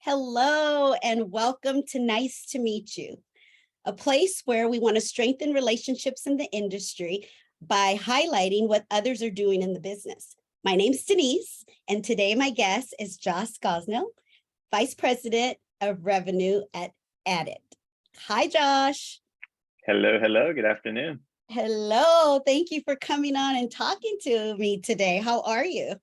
Hello and welcome to Nice to Meet You, a place where we want to strengthen relationships in the industry by highlighting what others are doing in the business. My name's Denise, and today my guest is Josh Gosnell, Vice President of Revenue at Adit. Hi, Josh. Hello. Good afternoon. Hello. Thank you for coming on and talking to me today. How are you?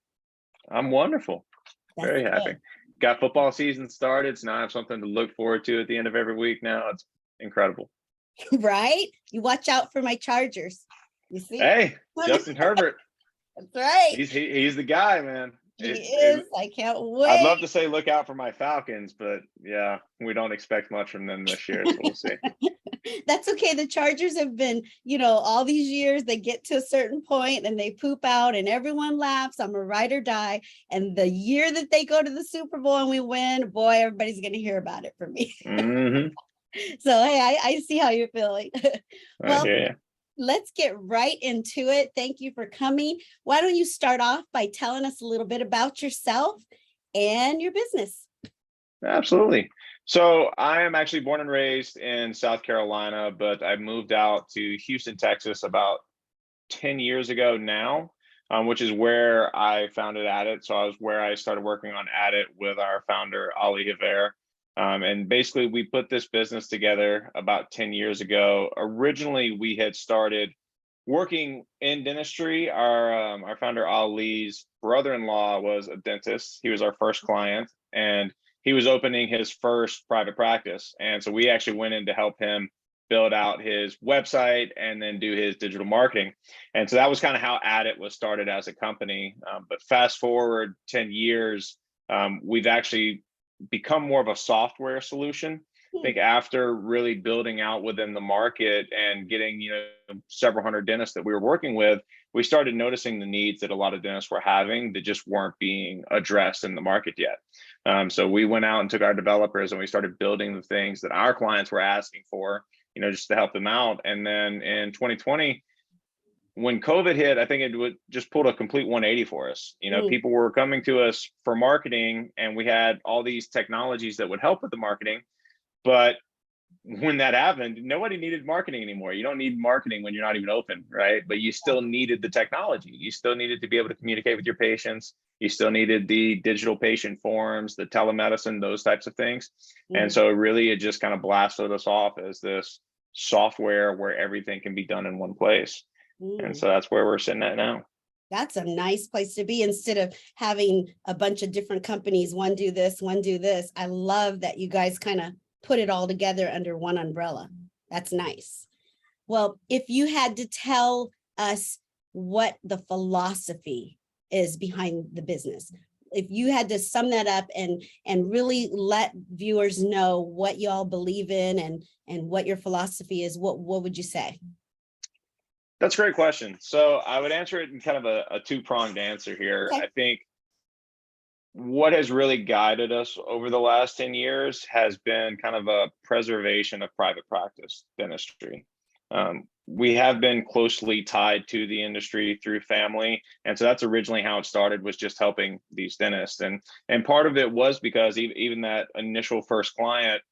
I'm wonderful. That's Very happy. good. Got football season started, so now I have something to look forward to at the end of every week now. It's incredible. Right? You watch out for my Chargers. You see? Hey, Justin Herbert. That's right. He's the guy, man. He is. I can't wait. I'd love to say look out for my Falcons, but yeah, we don't expect much from them this year, so we'll see. That's okay. The Chargers have been, all these years, they get to a certain point and they poop out and everyone laughs. I'm a ride or die. And the year that they go to the Super Bowl and we win, boy, everybody's going to hear about it from me. Mm-hmm. So, hey, I see how you're feeling. Well, I hear you. let's get right into it. Thank you for coming. Why don't you start off by telling us a little bit about yourself and your business? Absolutely. So I am actually born and raised in South Carolina, but I moved out to Houston, Texas about 10 years ago now, which is where I founded Adit. So I was where I started working on Adit with our founder, Ali Haver. And basically, we put this business together about 10 years ago. Originally, we had started working in dentistry. Our founder, Ali's brother-in-law, was a dentist. He was our first client, and he was opening his first private practice. And so we actually went in to help him build out his website and then do his digital marketing. And so that was kind of how Adit was started as a company. But fast forward 10 years, we've actually become more of a software solution. I think after really building out within the market and getting, several hundred dentists that we were working with, we started noticing the needs that a lot of dentists were having that just weren't being addressed in the market yet. So we went out and took our developers and we started building the things that our clients were asking for, just to help them out. And then in 2020, when COVID hit, I think it would just pulled a complete 180 for us. People were coming to us for marketing and we had all these technologies that would help with the marketing. But when that happened, nobody needed marketing anymore. You don't need marketing when you're not even open, right? But you still needed the technology. You still needed to be able to communicate with your patients. You still needed the digital patient forms, the telemedicine, those types of things. And so it just kind of blasted us off as this software where everything can be done in one place. And so that's where we're sitting at now. That's a nice place to be instead of having a bunch of different companies, one do this, one do this. I love that you guys kind of put it all together under one umbrella. That's nice. Well, if you had to tell us what the philosophy is behind the business, if you had to sum that up and really let viewers know what y'all believe in and what your philosophy is, what would you say? That's a great question. So I would answer it in kind of a two-pronged answer here. Okay. I think what has really guided us over the last 10 years has been kind of a preservation of private practice dentistry. We have been closely tied to the industry through family. And so that's originally how it started, was just helping these dentists. And part of it was because even that initial first client,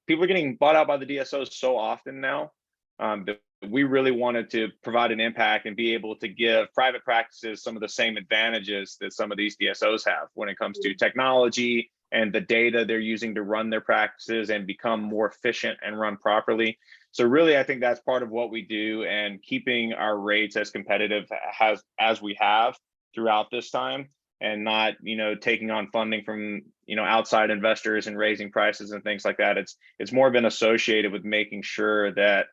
people are getting bought out by the DSOs so often now that we really wanted to provide an impact and be able to give private practices some of the same advantages that some of these DSOs have when it comes to technology and the data they're using to run their practices and become more efficient and run properly. So really, I think that's part of what we do, and keeping our rates as competitive as we have throughout this time, and not, taking on funding from, outside investors and raising prices and things like that. It's more been associated with making sure that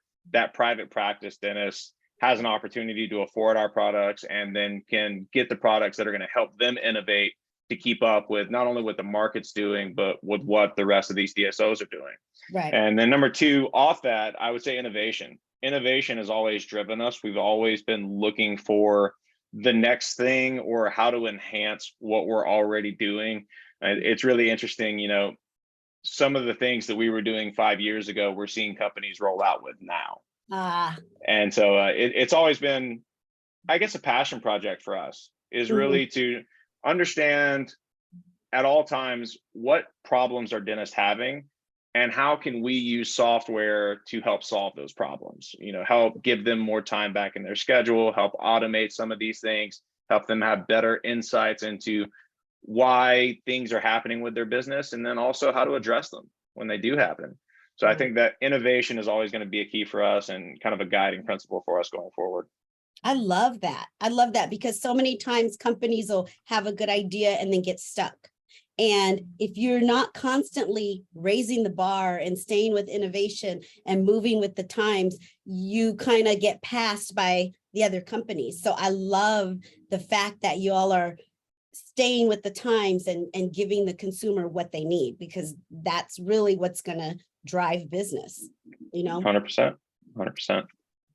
private practice dentist has an opportunity to afford our products and then can get the products that are going to help them innovate to keep up with not only what the market's doing, but with what the rest of these DSOs are doing. Right. And then number two, off that, I would say innovation. Innovation has always driven us. We've always been looking for the next thing or how to enhance what we're already doing. It's really interesting, some of the things that we were doing 5 years ago, we're seeing companies roll out with now. And so it's always been, I guess, a passion project for us, is really to understand at all times, what problems are dentists having, and how can we use software to help solve those problems? Help give them more time back in their schedule, help automate some of these things, help them have better insights into why things are happening with their business, and then also how to address them when they do happen. So I think that innovation is always going to be a key for us and kind of a guiding principle for us going forward. I love that. I love that because so many times companies will have a good idea and then get stuck. And if you're not constantly raising the bar and staying with innovation and moving with the times, you kind of get passed by the other companies. So I love the fact that you all are staying with the times and giving the consumer what they need, because that's really what's going to drive business, 100%.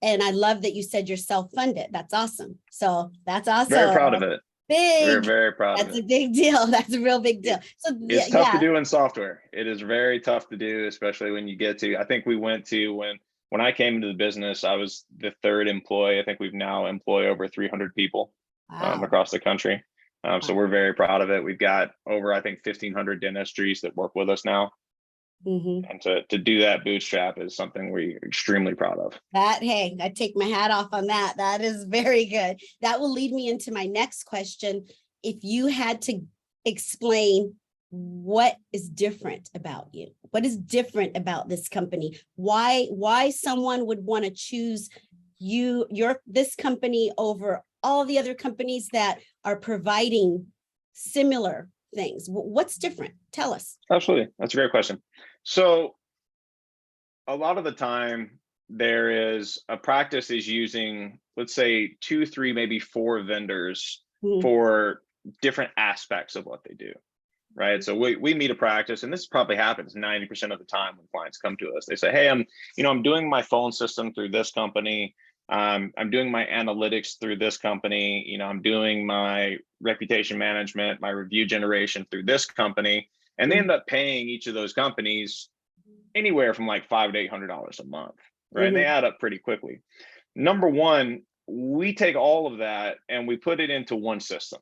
And I love that you said you're self-funded. That's awesome. So that's awesome. Very proud of it. Big. We're very proud of it. That's a big deal. That's a real big deal. So it's tough to do in software. It is very tough to do, especially when you get to, I think we went to when I came into the business, I was the third employee. I think we've now employ over 300 people across the country. So we're very proud of it. We've got over, I think, 1,500 dentistries that work with us now. And to do that bootstrap is something we're extremely proud of. Hey, I take my hat off on that. That is very good. That will lead me into my next question. If you had to explain what is different about you, what is different about this company, why someone would want to choose this company over all the other companies that are providing similar things, what's different? Tell us. Absolutely. That's a great question. So a lot of the time there is a practice is using, let's say 2, 3, maybe 4 vendors for different aspects of what they do, right? So we meet a practice, and this probably happens 90% of the time when clients come to us. They say, hey, I'm doing my phone system through this company. I'm doing my analytics through this company. I'm doing my reputation management, my review generation through this company. And they end up paying each of those companies anywhere from like $500 to $800 a month, right? And they add up pretty quickly. Number one, we take all of that and we put it into one system,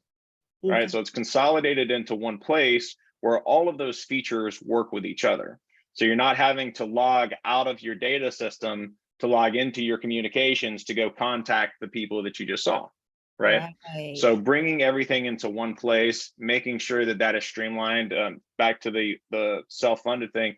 right? So it's consolidated into one place where all of those features work with each other. So you're not having to log out of your data system to log into your communications to go contact the people that you just saw, right? So bringing everything into one place, making sure that is streamlined. Back to the self-funded thing,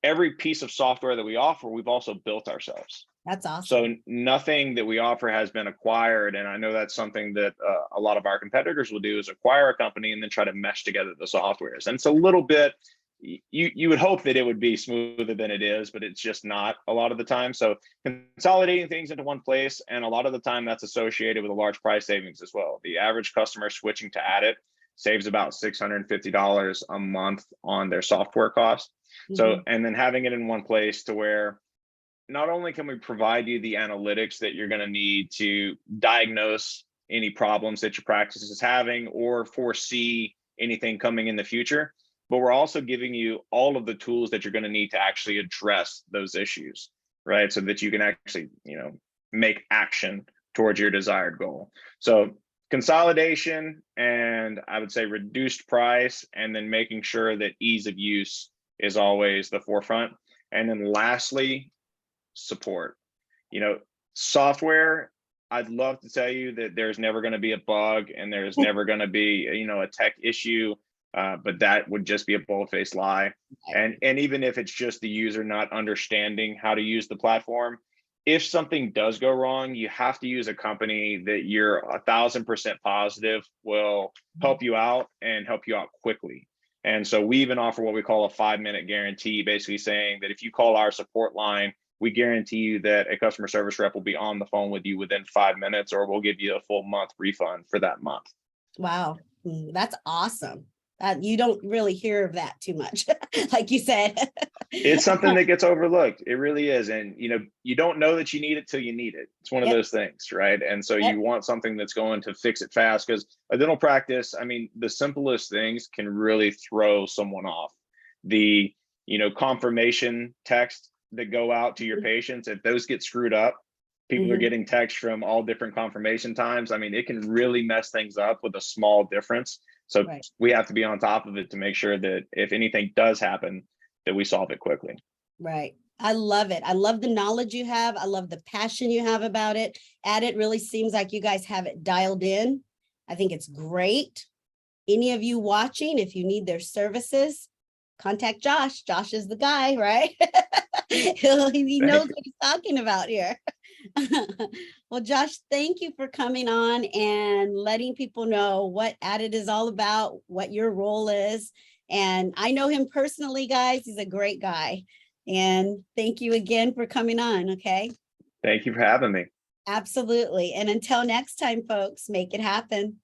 every piece of software that we offer, we've also built ourselves. That's awesome. So nothing that we offer has been acquired. And I know that's something that a lot of our competitors will do, is acquire a company and then try to mesh together the softwares. And it's a little bit, you would hope that it would be smoother than it is, but it's just not a lot of the time. So consolidating things into one place, and a lot of the time that's associated with a large price savings as well. The average customer switching to Adit saves about $650 a month on their software cost. So, and then having it in one place to where not only can we provide you the analytics that you're going to need to diagnose any problems that your practice is having or foresee anything coming in the future, but we're also giving you all of the tools that you're going to need to actually address those issues, right? So that you can actually, make action towards your desired goal. So consolidation, and I would say reduced price, and then making sure that ease of use is always the forefront. And then lastly, support. Software, I'd love to tell you that there's never going to be a bug and there's never going to be, a tech issue. But that would just be a bold-faced lie. And even if it's just the user not understanding how to use the platform, if something does go wrong, you have to use a company that you're 1,000% positive will help you out and help you out quickly. And so we even offer what we call a 5-minute guarantee, basically saying that if you call our support line, we guarantee you that a customer service rep will be on the phone with you within 5 minutes, or we'll give you a full month refund for that month. Wow, that's awesome. You don't really hear of that too much, like you said. It's something that gets overlooked. It really is. And, you don't know that you need it till you need it. It's one of those things, right? And so you want something that's going to fix it fast, because a dental practice, the simplest things can really throw someone off. The, confirmation text that go out to your patients, if those get screwed up, people are getting texts from all different confirmation times. It can really mess things up with a small difference. So Right. we have to be on top of it to make sure that if anything does happen, that we solve it quickly. Right. I love it. I love the knowledge you have. I love the passion you have about it. Adit really seems like you guys have it dialed in. I think it's great. Any of you watching, if you need their services, contact Josh. Josh is the guy, right? He knows what he's talking about here. Well, Josh, thank you for coming on and letting people know what Adit is all about, what your role is. And I know him personally, guys. He's a great guy. And thank you again for coming on, okay? Thank you for having me. Absolutely. And until next time, folks, make it happen.